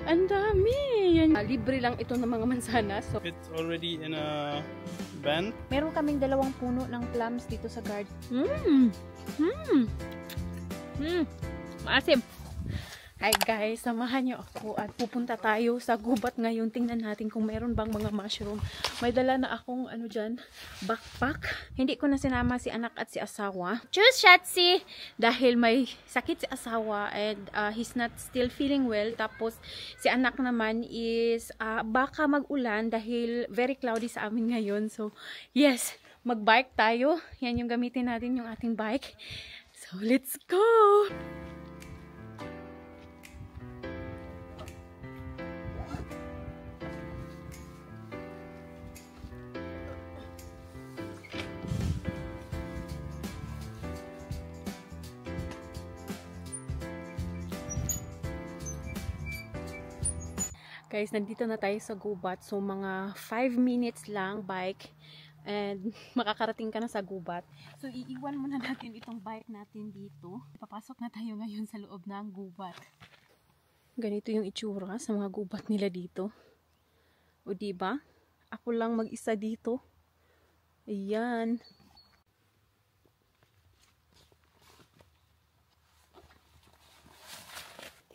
Ang dami! Libre lang ito ng mga mansanas. So, it's already in a band. meron kaming 2 puno ng plums dito sa garden. Maasim! Hi guys, samahan niyo ako at pupunta tayo sa gubat ngayon. Tingnan natin kung meron bang mga mushroom. May dala na akong backpack. Hindi ko na sinama si anak at si asawa. Choose Shatsi! Dahil may sakit si asawa and he's not still feeling well. Tapos si anak naman is baka mag-ulan dahil very cloudy sa amin ngayon. So yes, mag-bike tayo. Yan yung gamitin natin, yung ating bike. So let's go! Guys, nandito na tayo sa gubat. So, mga 5 minutes lang bike and makakarating ka na sa gubat. So, iiwan muna natin itong bike natin dito. Papasok na tayo ngayon sa loob ng gubat. Ganito yung itsura sa mga gubat nila dito. O, diba? Ako lang mag-isa dito. Ayan.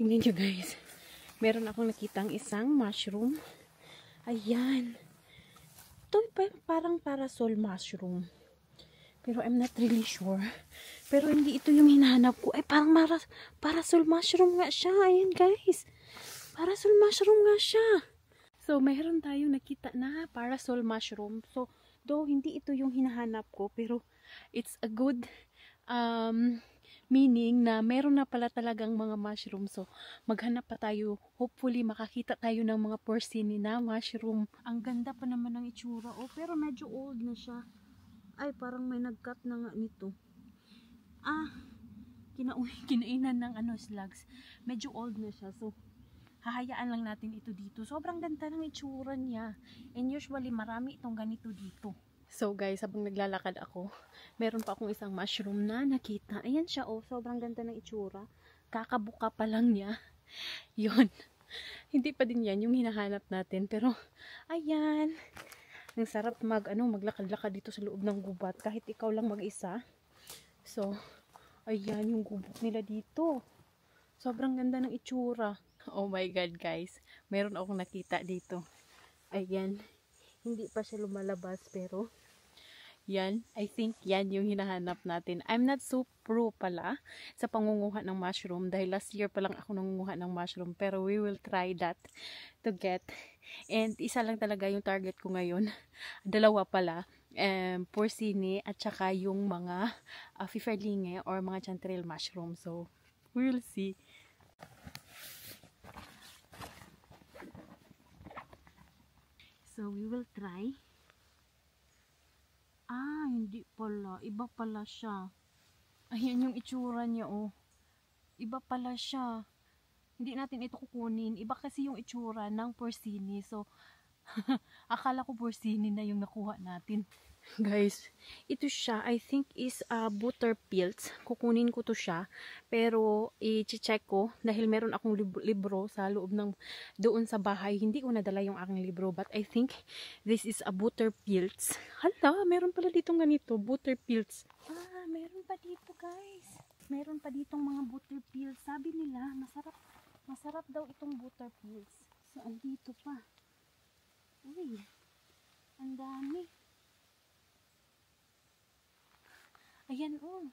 Tingnan nyo guys. Meron akong nakitang isang mushroom. Ayan. Ito parang parasol mushroom. Pero I'm not really sure. Pero hindi ito yung hinahanap ko. Ay, parang parasol mushroom nga siya. Ayan guys. Parasol mushroom nga siya. So, mayroon tayong nakita na parasol mushroom. So, though hindi ito yung hinahanap ko, pero it's a good meaning na meron na pala talagang mga mushroom. So, maghanap pa tayo. Hopefully, makakita tayo ng mga porcini na mushroom. Ang ganda pa naman ng itsura. Oh, pero medyo old na siya. Ay, parang may nag-cut na nga nito. Kinainan ng slugs. Medyo old na siya. So, hahayaan lang natin ito dito. Sobrang ganda ng itsura niya. And usually, marami itong ganito dito. So guys, habang naglalakad ako, meron pa akong isang mushroom na nakita. Ayan siya, oh, sobrang ganda ng itsura. Kakabuka pa lang niya. Yun. Hindi pa din yan yung hinahanap natin. Pero, ayan. Ang sarap maglakad-lakad dito sa loob ng gubat. Kahit ikaw lang mag-isa. So, ayan yung gubat nila dito. Sobrang ganda ng itsura. Oh my God guys. Meron akong nakita dito. Ayan. Hindi pa siya lumalabas pero yan, I think yan yung hinahanap natin. I'm not so pro pala sa pangunguha ng mushroom dahil last year pa lang ako nangunguha ng mushroom, pero we will try that to get. And isa lang talaga yung target ko ngayon. 2 pala. Porcini at saka yung mga fiferlinge or mga chanterelle mushroom. So, we will see. So, we will try. Hindi pala. Iba pala siya. Ayan yung itsura niya, oh. Iba pala siya. Hindi natin ito kukunin. Iba kasi yung itsura ng porcini. So, akala ko porcini na yung nakuha natin. Guys, ito siya, I think is butter pills. Kukunin ko to siya. Pero, i-check ko dahil meron akong libro sa loob ng doon sa bahay. Hindi ko nadala yung aking libro. But I think this is a butter pills. Hala, meron pala ditong ganito. Butter pills. Meron pa dito guys. Meron pa ditong mga butter pills. Sabi nila, masarap daw itong butter pills. So, andito pa. Uy, ang dami. Ayan, oh,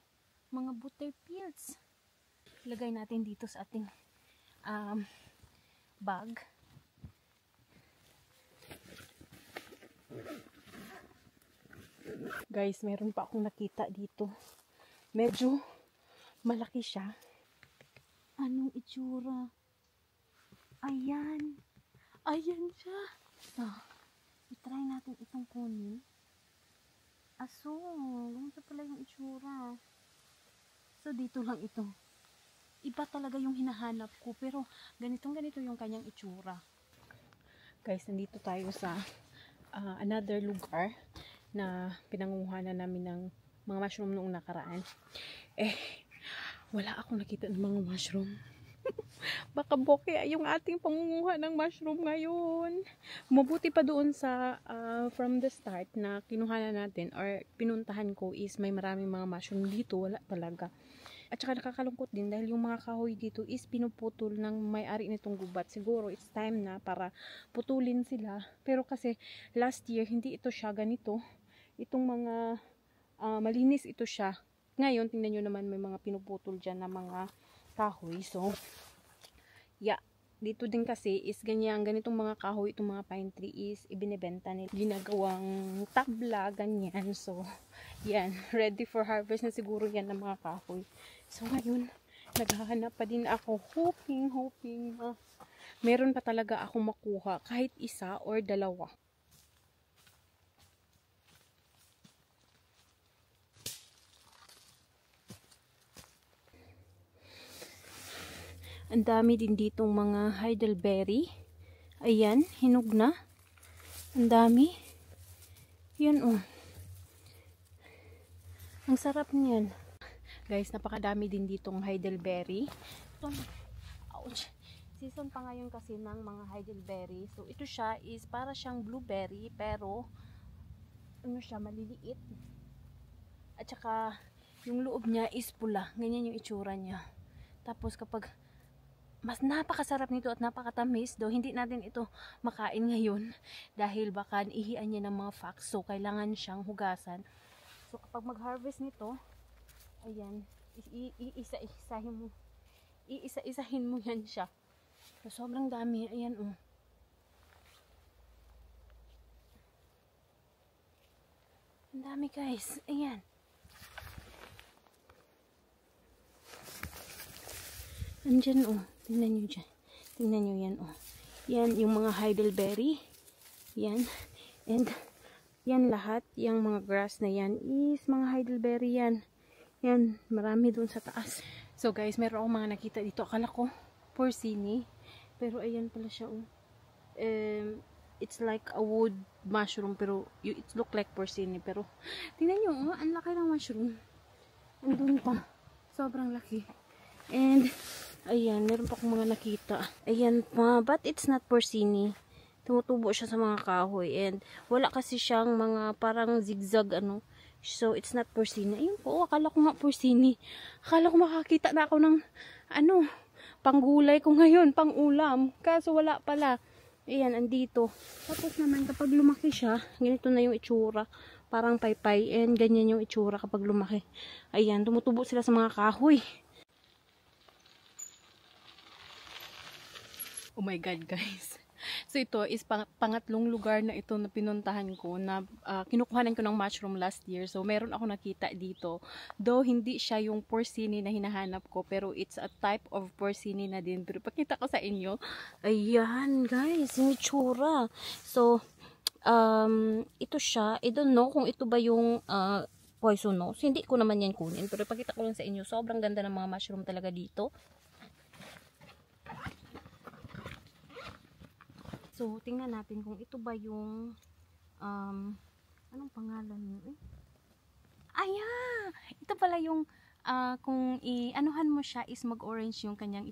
mga butter pills. Lagay natin dito sa ating bag. Guys, meron pa akong nakita dito. Medyo malaki siya. Anong itsura? Ayan. Ayan siya. So, i-try natin itong kunin. Ganito pala yung itsura. So, dito lang ito. Iba talaga yung hinahanap ko. Pero, ganito yung kanyang itsura. Guys, nandito tayo sa another lugar na pinangunguhanan namin ng mga mushroom noong nakaraan. Wala akong nakita ng mga mushroom. Baka boke yung ating pangunguha ng mushroom ngayon. Mabuti pa doon sa from the start na kinuha na natin or pinuntahan ko is may maraming mga mushroom dito. Wala talaga. At saka nakakalungkot din dahil yung mga kahoy dito is pinuputol ng may-ari nitong gubat. Siguro it's time na para putulin sila. Pero kasi last year hindi ito siya ganito. Itong mga malinis ito siya. Ngayon tingnan nyo naman may mga pinuputol dyan na mga kahoy. So yeah, dito din kasi is ganitong mga kahoy, itong mga pine tree is ibinebenta nila. Ginagawang tabla, ganyan. So, yan. Ready for harvest na siguro yan ng mga kahoy. So, ngayon, naghahanap pa din ako. Hoping na meron pa talaga ako makuha. Kahit isa or dalawa. Ang dami din ditong mga heidelberry. Ayan, hinog na. Ang dami. Yan oh. Ang sarap niyan. Guys, napakadami din ditong heidelberry. Ouch. Season pa ngayon kasi ng mga heidelberry. So, ito siya is para siyang blueberry pero ano siya, maliliit. At saka, yung loob niya is pula. Ganyan yung itsura niya. Tapos kapag mas napakasarap nito at napakatamis, though hindi natin ito makain ngayon dahil baka ihian niya ng mga fox, so kailangan siyang hugasan. So kapag mag-harvest nito, ayan, iisa-isahin mo yan siya. So sobrang dami, ayan oh. Ang dami guys, ayan. Andyan oh. Tingnan nyo dyan. Tingnan nyo yan, oh. Yan, yung mga heidelberry. Yan. And, yan lahat. Yung mga grass na yan is mga heidelberry yan. Yan, marami dun sa taas. So, guys, meron akong mga nakita dito. Akala ko, porcini. Pero, ayan pala siya, oh. It's like a wood mushroom. Pero, it look like porcini. Pero, tingnan nyo, oh. Ang laki ng mushroom. Andun pa. Sobrang laki. And, ayan, meron pa akong mga nakita. Ayan pa, but it's not porcini. Tumutubo siya sa mga kahoy. And wala kasi siyang mga parang zigzag ano. So, it's not porcini. Ayun po, akala ko nga porcini. Akala ko makakita na ako ng ano, panggulay ko ngayon, pang ulam. Kaso wala pala. Ayan, andito. Tapos naman, kapag lumaki siya, ganito na yung itsura. Parang paypay. And ganyan yung itsura kapag lumaki. Ayan, tumutubo sila sa mga kahoy. Oh my God, guys. So, ito is pangatlong lugar na ito na pinuntahan ko na kinukuhanan ko ng mushroom last year. So, meron ako nakita dito. Though, hindi siya yung porcini na hinahanap ko. Pero, it's a type of porcini na din. Pero, pakita ko sa inyo. Ayan, guys. Yung itsura. So, ito siya. I don't know kung ito ba yung poisonous. Hindi ko naman yan kunin. Pero, pakita ko lang sa inyo. Sobrang ganda ng mga mushroom talaga dito. So, tingnan natin kung ito ba yung, anong pangalan nyo eh? Ayan! Ito pala yung, kung anuhan mo siya is mag-orange yung kanyang,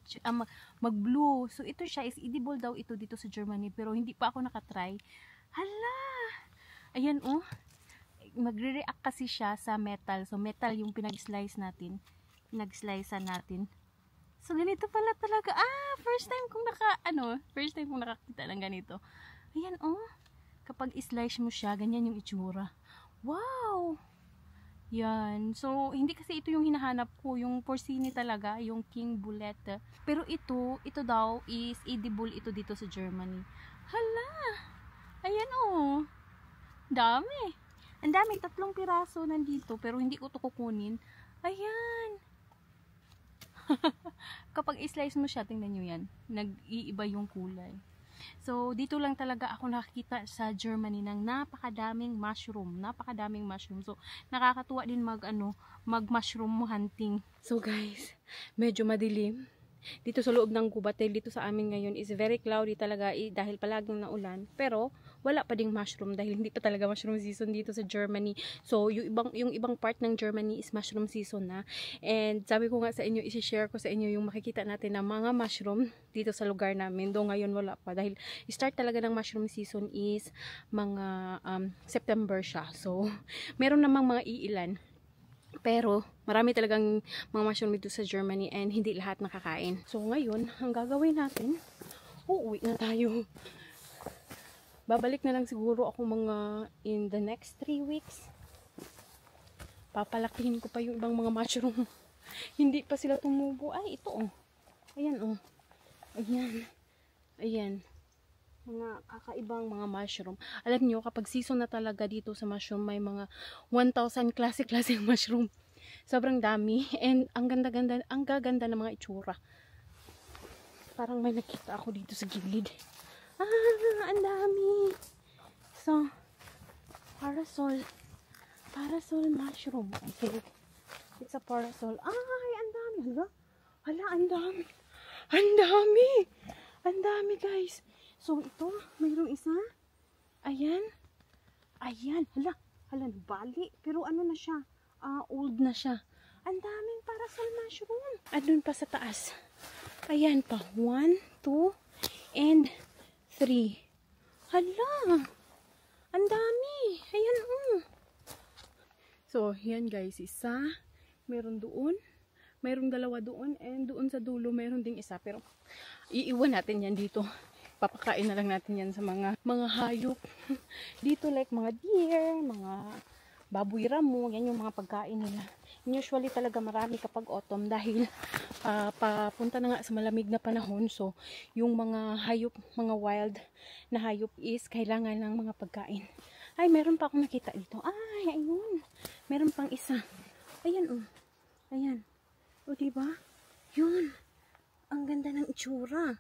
mag-blue. So, ito siya is edible daw ito dito sa Germany, pero hindi pa ako nakatry. Hala! Ayan oh, magre-react kasi siya sa metal. So, metal yung pinag-slice natin. Pinag-slicean natin. So, ganito pala talaga. First time kong nakakita ng ganito. Ayan, oh. Kapag i-slice mo siya, ganyan yung itsura. Wow! Yan. So, hindi kasi ito yung hinahanap ko. Yung porcini talaga, yung king bullet. Pero ito daw is edible ito dito sa Germany. Hala! Ayan, oh. Dami. Ang dami. 3 piraso nandito. Pero hindi ko ito kukunin. Ayan. Kapag i-slice mo siya, tingnan nyo yan. Nag-iiba yung kulay. So, dito lang talaga ako nakakita sa Germany ng napakadaming mushroom. Napakadaming mushroom. So, nakakatuwa din mag-mushroom hunting. So, guys, medyo madilim. Dito sa loob ng gubat, dito sa amin ngayon is very cloudy talaga dahil palaging naulan. Pero, wala pa ding mushroom dahil hindi pa talaga mushroom season dito sa Germany. So, yung ibang part ng Germany is mushroom season na. And sabi ko nga sa inyo, isi-share ko sa inyo yung makikita natin na mga mushroom dito sa lugar namin. Though ngayon wala pa dahil start talaga ng mushroom season is mga September siya. So, meron namang mga iilan. Pero, marami talagang mga mushroom dito sa Germany and hindi lahat nakakain. So, ngayon, ang gagawin natin, uuwi na tayo. Babalik na lang siguro ako mga in the next 3 weeks. Papalakihin ko pa yung ibang mga mushroom. Hindi pa sila tumubo. Ay, ito oh. Ayan oh. Ayan. Ayan. Mga kakaibang mga mushroom. Alam nyo, kapag season na talaga dito sa mushroom, may mga 1,000 klase-klase mushroom. Sobrang dami. And ang ganda-ganda, ang gaganda ng mga itsura. Parang may nakita ako dito sa gilid. Ang dami. So, parasol. Parasol mushroom. Okay. It's a parasol. Ay, ang dami. Hala, ang dami. Ang dami. Ang dami, guys. So, ito, mayroong isa. Ayan. Ayan. Hala, bali. Pero ano na siya? Old na siya. Ang daming parasol mushroom. Andun pa sa taas. Ayan pa. 1, 2, and 3. Hala. Ang dami. Ayan, So, yan guys. Isa. Meron doon. Mayroong dalawa doon. And doon sa dulo, meron ding isa. Pero, iiwan natin yan dito. Papakain na lang natin yan sa mga hayop. Dito like mga deer, mga baboy ramo, yan yung mga pagkain nila. Usually talaga marami kapag autumn dahil papunta na nga sa malamig na panahon. So, yung mga hayop, mga wild na hayop is kailangan ng mga pagkain. Ay, meron pa akong nakita dito. Ay, ayun. Meron pang isa. Ayan, oh. Ayan. O, diba? Yun. Ang ganda ng itsura.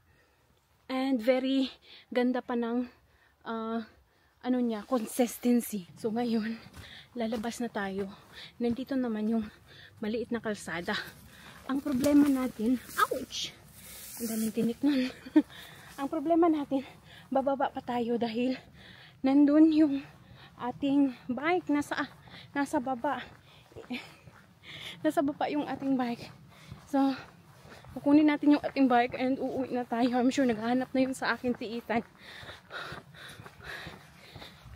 And very ganda pa ng consistency. So ngayon, lalabas na tayo. Nandito naman yung maliit na kalsada. Ang problema natin, ouch! Ang daming tinik nun. Ang problema natin, bababa pa tayo dahil nandun yung ating bike. Nasa baba. Nasa baba yung ating bike. So, kukunin natin yung ating bike and uuwi na tayo. I'm sure naghahanap na yun sa akin si Ethan.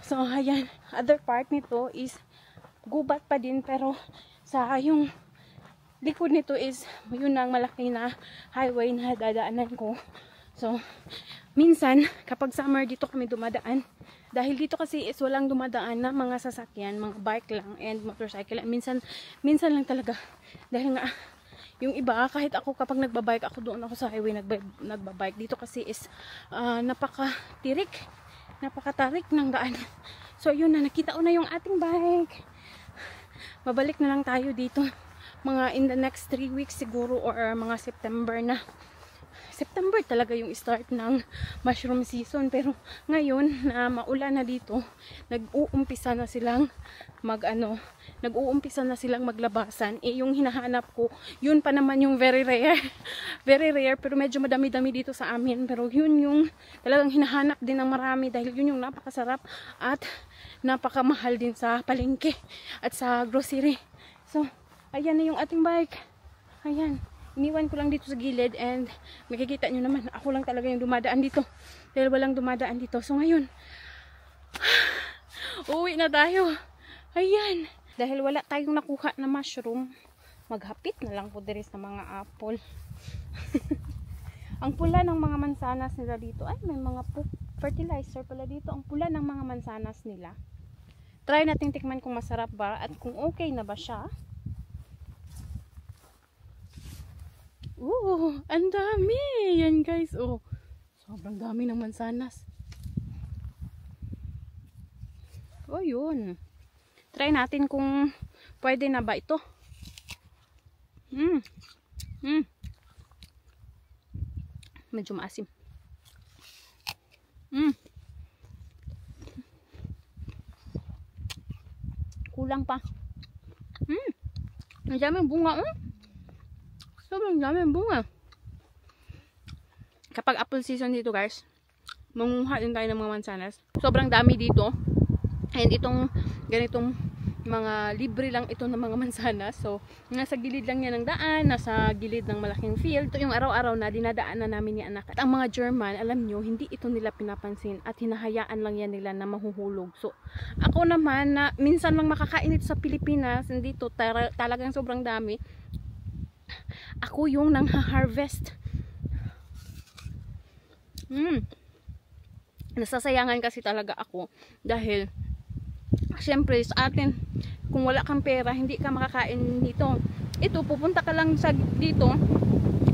So, ayan. Other part nito is gubat pa din. Pero sa yung likod nito is yun ang malaki na highway na dadaanan ko. So, minsan kapag summer dito kami dumadaan. Dahil dito kasi is walang dumadaan na mga sasakyan, mga bike lang and motorcycle. Minsan lang talaga. Dahil nga yung iba, kahit ako kapag nagbabike, ako doon ako sa highway nagbabike. Dito kasi is napakatarik ng daan. So yun na, nakita ko na yung ating bike. Babalik na lang tayo dito. Mga in the next 3 weeks siguro or mga September na. September talaga yung start ng mushroom season. Pero ngayon na maulan na dito, nag-uumpisa na silang maglabasan. Yung hinahanap ko, yun pa naman yung very rare. Very rare, pero medyo madami-dami dito sa amin. Pero yun yung talagang hinahanap din ng marami dahil yun yung napakasarap at napakamahal din sa palengke at sa grocery. So, ayan na yung ating bike. Ayan. Iniwan ko lang dito sa gilid and makikita nyo naman, ako lang talaga yung dumadaan dito. Dahil walang dumadaan dito. So ngayon, uwi na tayo. Ayan. Dahil wala tayong nakuha na mushroom, maghapit na lang po diri sa mga apple. Ang pula ng mga mansanas nila dito, ay may mga fertilizer pala dito. Ang pula ng mga mansanas nila. Try natin tikman kung masarap ba at kung okay na ba siya. Ang dami! Yan guys, sobrang dami ng mansanas. Yun. Try natin kung pwede na ba ito. Medyo maasim. Kulang pa. Ang daming bunga, sobrang daming bunga. Kapag apple season dito guys, manguha din tayo ng mga mansanas. Sobrang dami dito. And itong ganitong mga libre lang ito ng mga mansanas. So, nasa gilid lang yan ng daan, nasa gilid ng malaking field. Ito yung araw-araw na dinadaanan namin ni anak. At ang mga German, alam nyo, hindi ito nila pinapansin at hinahayaan lang yan nila na mahuhulog. So, ako naman na minsan lang makakain ito sa Pilipinas, hindi to talagang sobrang dami. Ako yung nang-harvest. Nasasayangan kasi talaga ako dahil syempre sa atin, kung wala kang pera, hindi ka makakain dito. Ito, pupunta ka lang sa dito,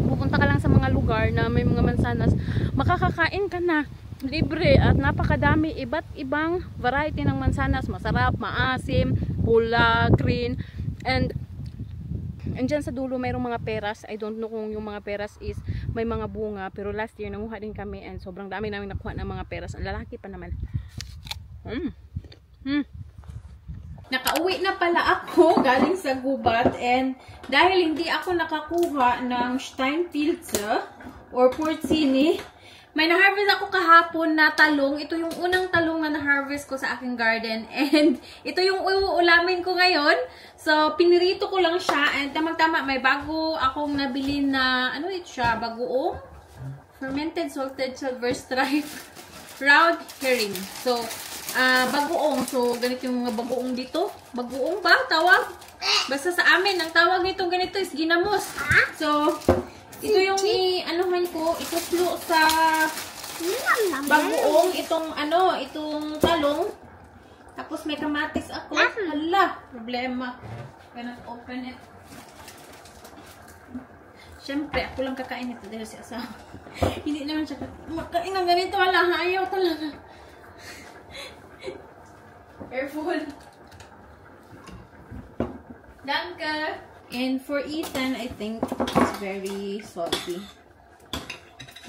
pupunta ka lang sa mga lugar na may mga mansanas, makakakain ka na libre at napakadami, iba't ibang variety ng mansanas, masarap, maasim, pula, green, and dyan sa dulo mayroong mga peras. I don't know kung yung mga peras is may mga bunga, pero last year nanguha din kami and sobrang dami namin nakuha ng mga peras. Ang lalaki pa naman. Nakauwi na pala ako galing sa gubat, and dahil hindi ako nakakuha ng Steinpilze or porcini, may na-harvest ako kahapon na talong. Ito yung unang talong na na-harvest ko sa aking garden, and ito yung uulamin ko ngayon. So, pinirito ko lang siya, and tamang-tama may bago akong nabili na, ano ito siya, bagoong fermented salted silver stripe round herring. So, bagoong. So, ganito yung mga bagoong dito. Bagoong ba? Tawag? Basta sa amin, ang tawag nito ganito is ginamos. So, ito yung anuhan ko, ituslo sa bagoong, itong talong. Tapos may kamatis ako. Hala, problema. Cannot open it. Siyempre, ako lang kakain ito dahil si asawa. Hindi naman siya makain ng ganito. Wala, ayaw talaga. Careful. Danke. And for Ethan, I think it's very salty.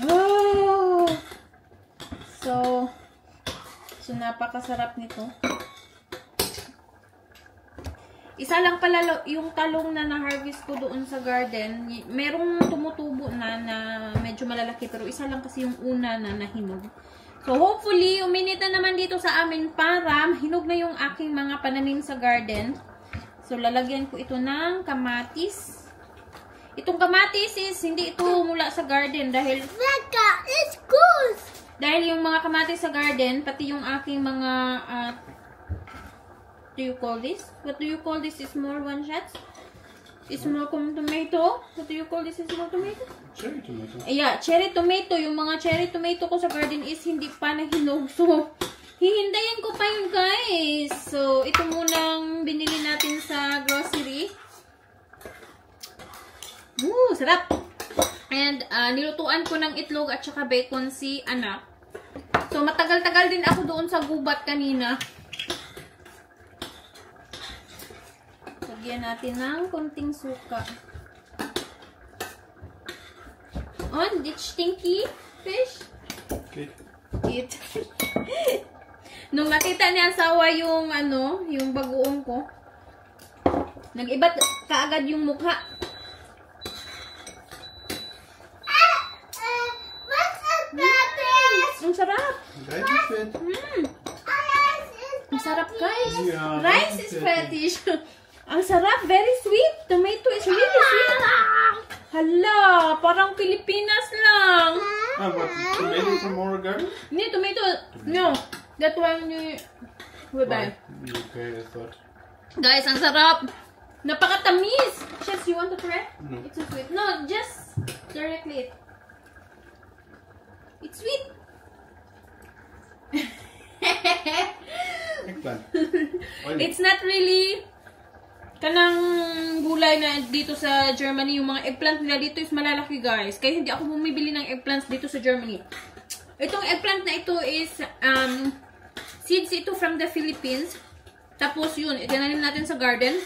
Oh! So napakasarap nito. Isa lang pala yung talong na na-harvest ko doon sa garden. Merong tumutubo na medyo malalaki, pero isa lang kasi yung una na nahinog. So, hopefully, uminit na naman dito sa amin para hinog na yung aking mga pananim sa garden. So, lalagyan ko ito ng kamatis. Itong kamatis is hindi ito mula sa garden dahil it's good. Dahil yung mga kamatis sa garden, pati yung aking mga do you call this? What do you call this? Small one shots? Small tomato? What do you call this? Small tomato? Cherry tomato. Yeah, cherry tomato. Yung mga cherry tomato ko sa garden is hindi pa nahinog. So, hihintayin ko pa yun, guys. So, ito munang binili natin sa grocery. Sarap! And, nilutuan ko ng itlog at saka bacon si anak. So, matagal-tagal din ako doon sa gubat kanina. Lagyan natin ng konting suka. On, ditch stinky fish. Okay. Eat. Nung nakita niya asawa yung yung bagoong ko, nag-ibat kaagad yung mukha. Ang sarap. Ang sarap, guys. Yeah, Rice is fetish. Ang sarap. Very sweet. Tomato is really sweet. Hala, parang Pilipinas lang. What? Tomato from Oregon? No, tomato. No. That one with that. Okay, I thought. Guys, ang sarap. Napakatamis. Chefs, you want to try? No. It's so sweet. No, just directly. It's sweet. Eggplant. It's not really kanang gulay na dito sa Germany. Yung mga eggplant nila dito is malalaki, guys. Kaya hindi ako bumibili ng eggplants dito sa Germany. Itong eggplant na ito is seeds ito from the Philippines. Tapos yun, itinanim natin sa garden.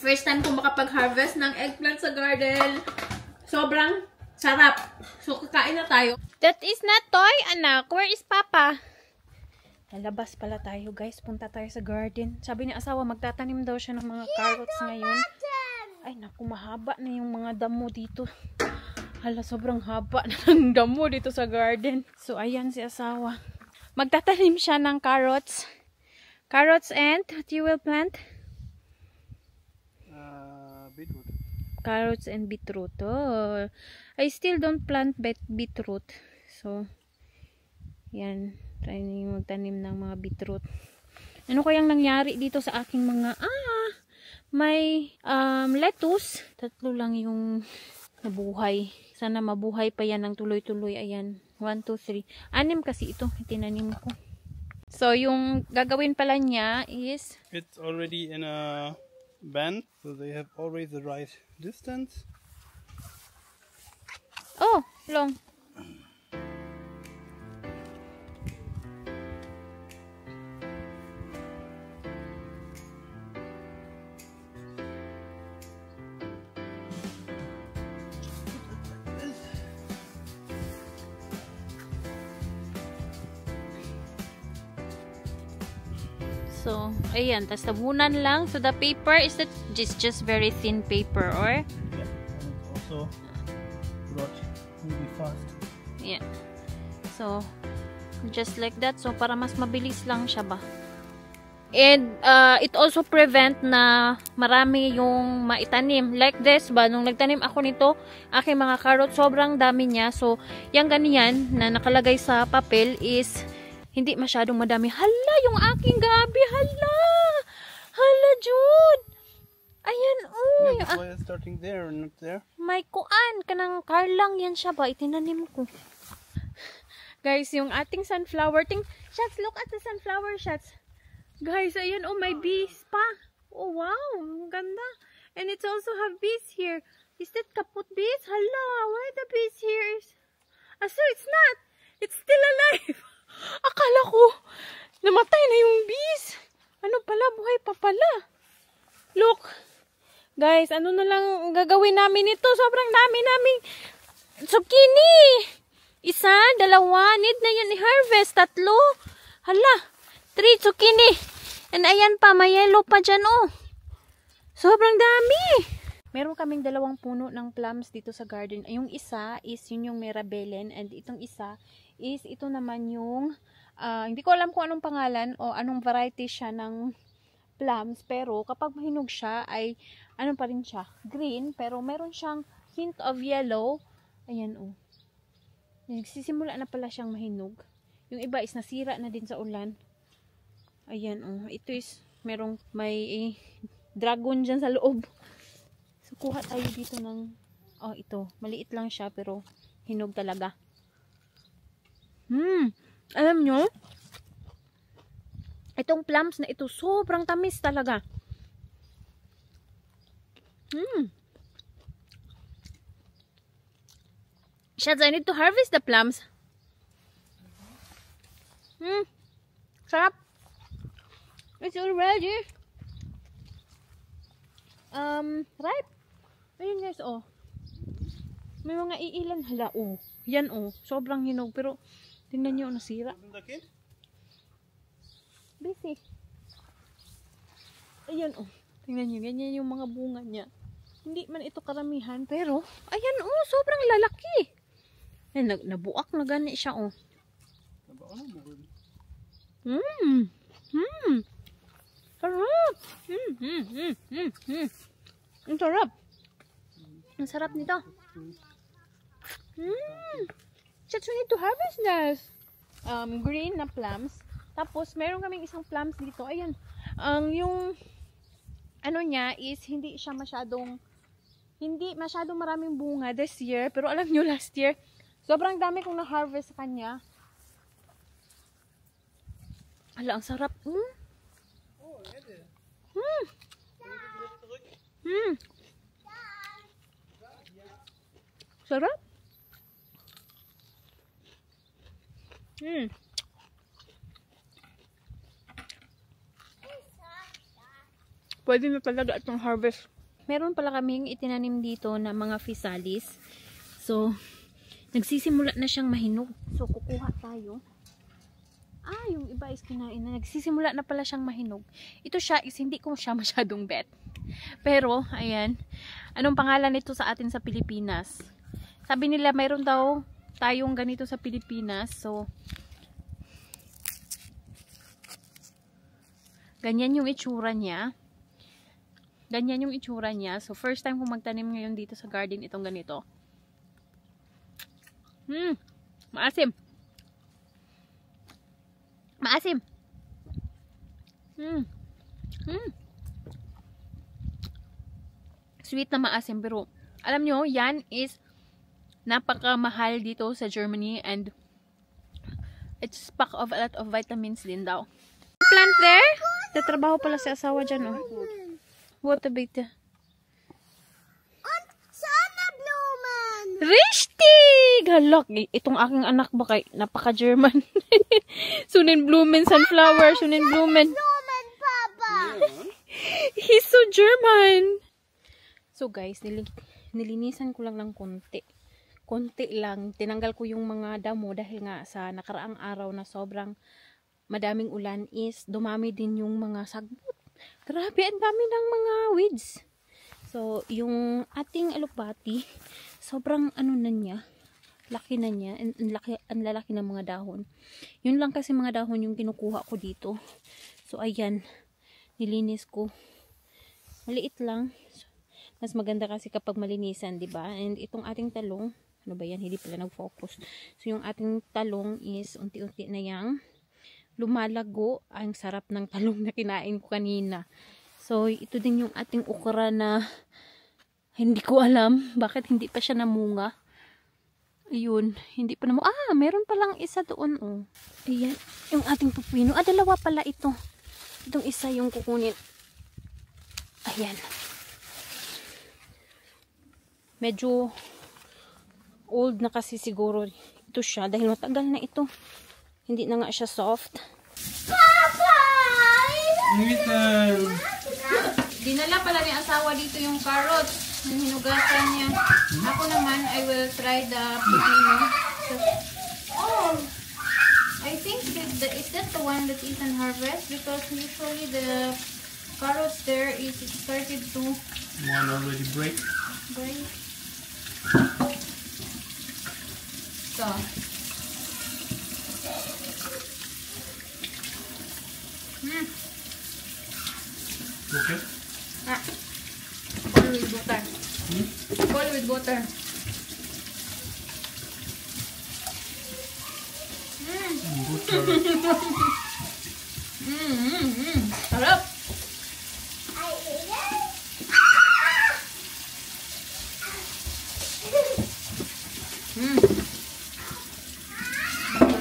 First time ko makapag-harvest ng eggplant sa garden. Sobrang sarap. So, kakain na tayo. That is not toy, anak. Where is Papa? Lalabas pala tayo, guys. Punta tayo sa garden. Sabi ni asawa, magtatanim daw siya ng mga carrots ngayon. Ay, naku, mahaba na yung mga damo dito. Hala, sobrang haba ng damo dito sa garden. So, ayan si asawa. Magtatanim siya ng carrots. Carrots and what you will plant? Beetroot. Carrots and beetroot. Oh, I still don't plant beetroot. So, yan. Try na magtanim ng mga beetroot. Ano kayang nangyari dito sa aking mga... may lettuce. 3 lang yung nabuhay. Sana mabuhay pa yan ng tuloy-tuloy. Ayan. 1, 2, 3. 6 kasi ito. Itinanim ko. So, yung gagawin pala niya is... It's already in a band, so they have always the right distance. Oh, long. So, ayan, tas tabunan lang. So, the paper is that just very thin paper, or? Yeah, and also rot really fast. Yeah. So, just like that. So, para mas mabilis lang siya ba? And, it also prevent na marami yung maitanim. Like this ba? Nung nagtanim ako nito, aking mga carrot, sobrang dami niya. So, yung ganyan na nakalagay sa papel is hindi masyadong madami. Hala, yung aking gabi. Hala! Hala, Jude! Ayan, Yeah, that's why it's starting there and not there. may kuan. Kanang karlang yan siya ba? Itinanim ko. Guys, yung ating sunflower. Shots, look at the sunflower shots. Guys, ayan, oh, may bees pa. Oh, wow. Ang ganda. And it's also have bees here. Is that kaput bees? Hala, why the bees here is... So it's not. It's still alive. Akala ko, namatay na yung bees. Ano pala, buhay pa pala. Look. Guys, ano na lang gagawin namin ito? Sobrang dami naming zucchini. 1, 2, need na yan i-harvest. 3. Hala, 3 zucchini. And ayan pa, may yellow pa dyan, oh. Sobrang dami. Meron kaming 2 puno ng plums dito sa garden. Yung isa is yun yung mirabellen, and itong isa is ito naman yung hindi ko alam kung anong pangalan o anong variety siya ng plums, pero kapag mahinog siya ay ano pa rin siya, green, pero meron siyang hint of yellow. Ayan, oh. Nagsisimula na pala siyang mahinog. Yung iba is nasira na din sa ulan. Ayan, oh. Ito is may dragon dyan sa loob. So, kuha tayo dito ng ito. Maliit lang siya pero hinog talaga. Alam nyo, itong plums na ito, sobrang tamis talaga. Shads, I need to harvest the plums. Sarap. It's already ripe. Ayun guys, oh. May mga iilan, hala, oh. Yan, oh. Sobrang hinog, pero tingnan nyo, nasira. Busy. Ayan, oh. Tingnan nyo, ganyan yung mga bunga niya. Hindi man ito karamihan, pero, ayan, oh, sobrang lalaki. Ayan, nabuak na gani siya, oh. Sarap. Ang sarap. Ang sarap nito. Just we need to harvest this. Green na plums. Tapos, meron kaming isang plums dito. Ayan. Yung ano niya is hindi masyadong maraming bunga this year. Pero alam nyo, last year, sobrang dami kong na-harvest sa kanya. Ala, ang sarap. Sarap. Pwede na talaga itong harvest. Meron pala kaming itinanim dito na mga physalis. So, nagsisimula na siyang mahinog. So, kukuha tayo. Yung iba is kinain na. Nagsisimula na pala siyang mahinog. Ito siya is hindi ko siya masyadong bet. Pero, ayan. Anong pangalan nito sa atin sa Pilipinas? Sabi nila mayroon daw tayong ganito sa Pilipinas. So, ganyan yung itsura niya. Ganyan yung itsura niya. So, first time kong magtanim ngayon dito sa garden itong ganito. Maasim. Maasim. Sweet na maasim. Pero, alam nyo, yan is napakamahal dito sa Germany and it's packed of a lot of vitamins din daw. Plant there? Tatrabaho pala si asawa dyan, oh. What a bit. Und Sonnenblumen! Richtig! Halak, itong aking anak ba kay napaka-German. Sonnenblumen, sunflower, Sonnenblumen. Blumen, Papa! He's so German! So guys, nilinisan ko lang ng konti. Konti lang. Tinanggal ko yung mga damo dahil nga sa nakaraang araw na sobrang madaming ulan is dumami din yung mga sagbot. Grabe, ang dami ng mga weeds. So, yung ating alokbati, sobrang ano na niya, laki na niya, ang lalaki ng mga dahon. Yun lang kasi mga dahon yung kinukuha ko dito. So, ayan, nilinis ko. Maliit lang. Mas maganda kasi kapag malinisan, di ba? And itong ating talong, ano ba yan? Hindi pala nag-focus. So, yung ating talong is unti-unti na yang lumalago. Ang sarap ng talong na kinain ko kanina. So, ito din yung ating okra na hindi ko alam bakit hindi pa siya namunga. Ayun, hindi pa namunga. Ah, meron palang isa doon, oh. Ayan, yung ating pupino. Ah, dalawa pala ito. Itong isa yung kukunin. Ayan. Medyo old na kasi siguro ito siya dahil matagal na ito. Hindi na nga siya soft. Papa! Dinala pala ni asawa dito yung carrots. Yung hinugasan niya. Ako naman, I will try the pepino. So, oh! I think is that the one that Ethan harvest? Because usually the carrots there is started to One already break. break. So, Okay. Boil with butter. Boil with butter. Sarap.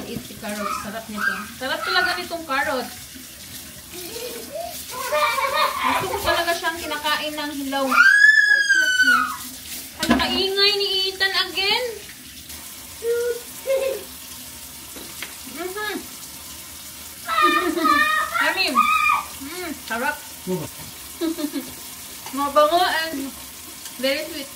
Eat the carrots. Sarap nito. Sarap talaga nitong carrots. Gusto ko talaga siyang kinakain ng hilaw. Hala, kaingay ni Ethan again. Yummy. Sarap. Mabango and very sweet.